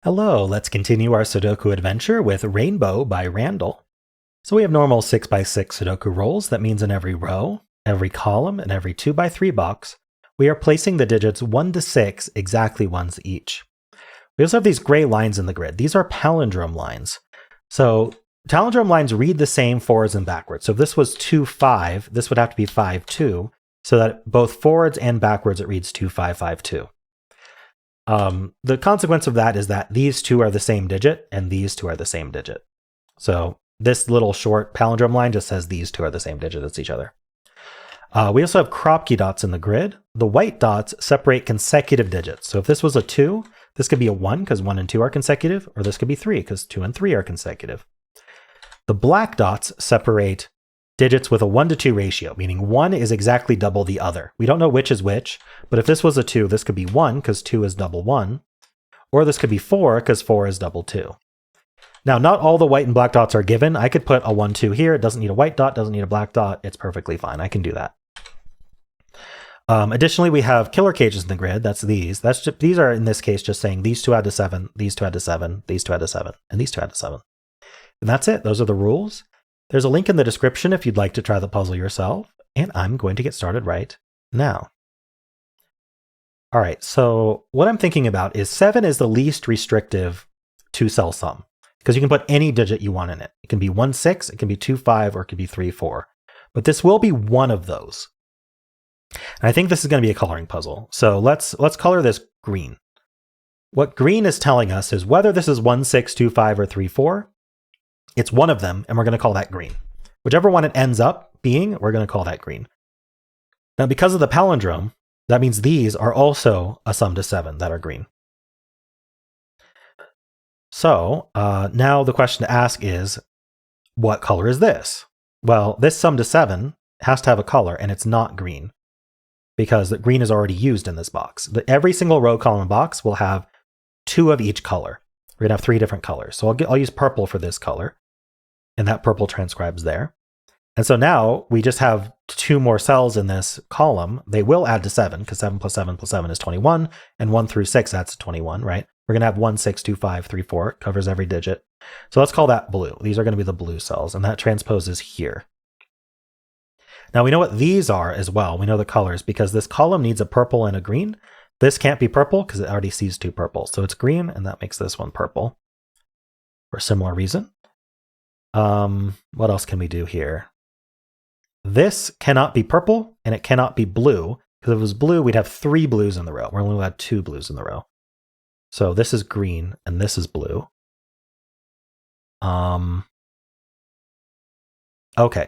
Hello, let's continue our Sudoku adventure with Rainbow by Randall. So we have normal 6x6 Sudoku rolls. That means in every row, every column, and every 2x3 box, we are placing the digits 1 to 6 exactly once each. We also have these gray lines in the grid. These are palindrome lines. So palindrome lines read the same forwards and backwards. So if this was 2, 5, this would have to be 5, 2, so that both forwards and backwards it reads 2, 5, 5, 2. The consequence of that is that these two are the same digit and these two are the same digit. So this little short palindrome line just says these two are the same digit as each other. We also have crop key dots in the grid. The white dots separate consecutive digits. So if this was a 2, this could be a 1 because 1 and 2 are consecutive, or this could be 3 because 2 and 3 are consecutive. The black dots separate digits with a 1 to 2 ratio, meaning 1 is exactly double the other. We don't know which is which, but if this was a 2, this could be 1 because 2 is double 1, or this could be 4 because 4 is double 2. Now, not all the white and black dots are given. I could put a 1, 2 here. It doesn't need a white dot, doesn't need a black dot. It's perfectly fine. I can do that. Additionally, we have killer cages in the grid. That's these. These are, in this case, just saying these two add to 7, these two add to 7, these two add to 7, and these two add to 7. And that's it. Those are the rules. There's a link in the description if you'd like to try the puzzle yourself, and I'm going to get started right now. All right, so what I'm thinking about is 7 is the least restrictive two-cell sum, because you can put any digit you want in it. It can be 1, 6, it can be 2, 5, or it could be 3, 4. But this will be one of those. And I think this is going to be a coloring puzzle. So let's color this green. What green is telling us is whether this is 1, 6, 2, 5, or 3, 4, it's one of them, and we're going to call that green. Whichever one it ends up being, we're going to call that green. Now, because of the palindrome, that means these are also a sum to 7 that are green. So now the question to ask is, what color is this? Well, this sum to 7 has to have a color, and it's not green, because the green is already used in this box. Every single row, column, and box will have 2 of each color. We're going to have 3 different colors. So I'll use purple for this color, and that purple transcribes there. And so now we just have 2 more cells in this column. They will add to 7, because 7 plus 7 plus 7 is 21, and 1 through 6 adds to 21, right? We're going to have 1, 6, 2, 5, 3, 4. It covers every digit. So let's call that blue. These are going to be the blue cells, and that transposes here. Now we know what these are as well. We know the colors, because this column needs a purple and a green. This can't be purple because it already sees 2 purples. So it's green, and that makes this one purple for a similar reason. What else can we do here? This cannot be purple, and it cannot be blue, because if it was blue, we'd have 3 blues in the row. We're only allowed 2 blues in the row. So this is green, and this is blue. Okay,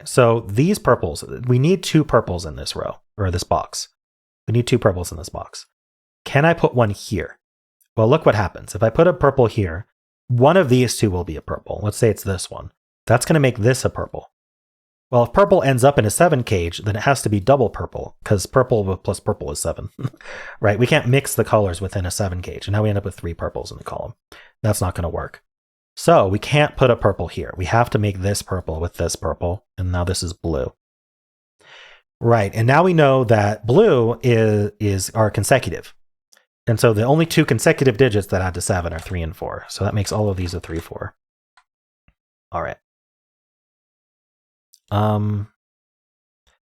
so these purples, we need 2 purples in this row, or this box. We need 2 purples in this box. Can I put one here? Well, look what happens. If I put a purple here, one of these 2 will be a purple. Let's say it's this one. That's going to make this a purple. Well, if purple ends up in a 7 cage, then it has to be double purple, because purple plus purple is 7. Right? We can't mix the colors within a 7 cage, and now we end up with 3 purples in the column. That's not going to work. So we can't put a purple here. We have to make this purple with this purple, and now this is blue. Right, and now we know that blue are consecutive. And so the only 2 consecutive digits that add to 7 are 3 and 4. So that makes all of these a 3, 4. All right.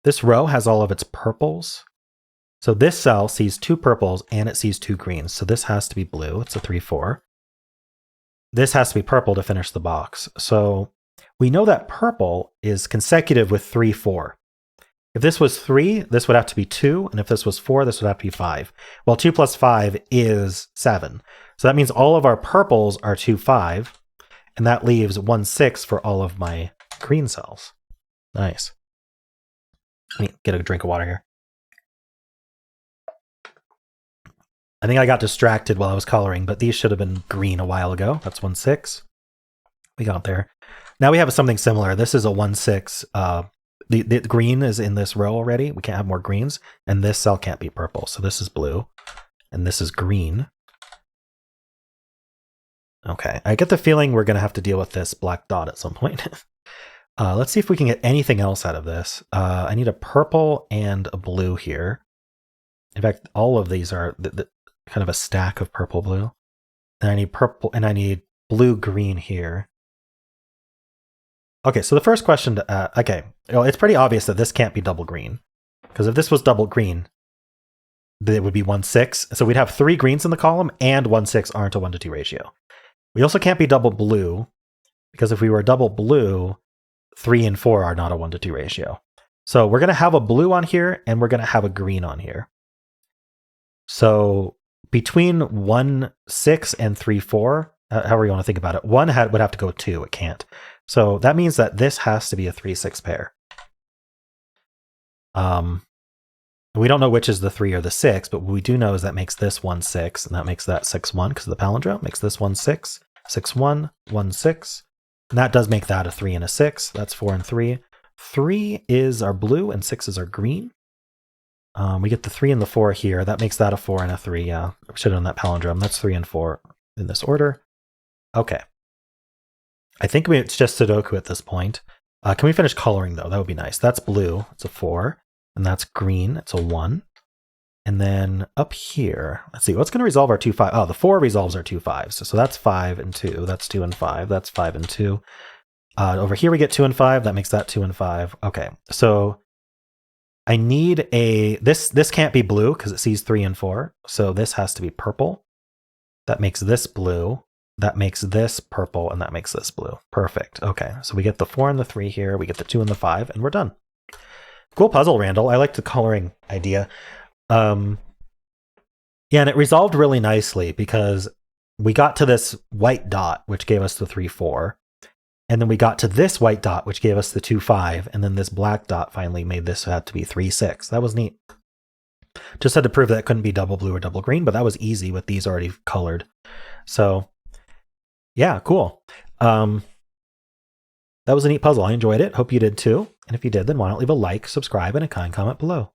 This row has all of its purples. So this cell sees 2 purples and it sees 2 greens. So this has to be blue. It's a 3, 4. This has to be purple to finish the box. So we know that purple is consecutive with 3, 4. If this was 3, this would have to be 2. And if this was 4, this would have to be 5. Well, 2 plus 5 is 7. So that means all of our purples are 2, 5. And that leaves 1, 6 for all of my green cells. Nice. Let me get a drink of water here. I think I got distracted while I was coloring, but these should have been green a while ago. That's 1, 6. We got there. Now we have something similar. This is a 1, 6. The green is in this row already. We can't have more greens. And this cell can't be purple. So this is blue. And this is green. Okay. I get the feeling we're going to have to deal with this black dot at some point. Let's see if we can get anything else out of this. I need a purple and a blue here. In fact, all of these are kind of a stack of purple blue. And I need purple, and I need blue, green here. Okay, so the first question to okay, well, it's pretty obvious that this can't be double green. Because if this was double green, it would be 1-6. So we'd have 3 greens in the column, and 1-6 aren't a 1-to-2 ratio. We also can't be double blue, because if we were double blue, 3 and 4 are not a 1-to-2 ratio. So we're going to have a blue on here, and we're going to have a green on here. So between 1-6 and 3-4, however you want to think about it, 1 would have to go 2. It can't. So that means that this has to be a 3-6 pair. We don't know which is the 3 or the 6, but what we do know is that makes this 1-6, and that makes that 6-1 because of the palindrome. Makes this 1-6, 6-1, 1-6. And that does make that a 3 and a 6. That's 4 and 3. 3 is our blue, and 6 is our green. We get the 3 and the 4 here. That makes that a 4 and a 3. Yeah, we should have done that palindrome. That's 3 and 4 in this order. Okay. I think it's just Sudoku at this point. Can we finish coloring, though? That would be nice. That's blue. It's a 4. And that's green. It's a 1. And then up here, let's see, what's going to resolve our 2, 5? Oh, the 4 resolves our 2 5s. So that's 5 and 2. That's 2 and 5. That's 5 and 2. Over here we get 2 and 5. That makes that 2 and 5. Okay, so I need a... This can't be blue because it sees 3 and 4. So this has to be purple. That makes this blue. That makes this purple. And that makes this blue. Perfect. Okay, so we get the 4 and the 3 here. We get the 2 and the 5. And we're done. Cool puzzle, Randall. I like the coloring idea. Yeah, and it resolved really nicely because we got to this white dot, which gave us the 3-4. And then we got to this white dot, which gave us the 2-5. And then this black dot finally made this have to be 3-6. That was neat. Just had to prove that it couldn't be double blue or double green, but that was easy with these already colored. So, yeah, cool. That was a neat puzzle. I enjoyed it. Hope you did too. And if you did, then why not leave a like, subscribe, and a kind comment below.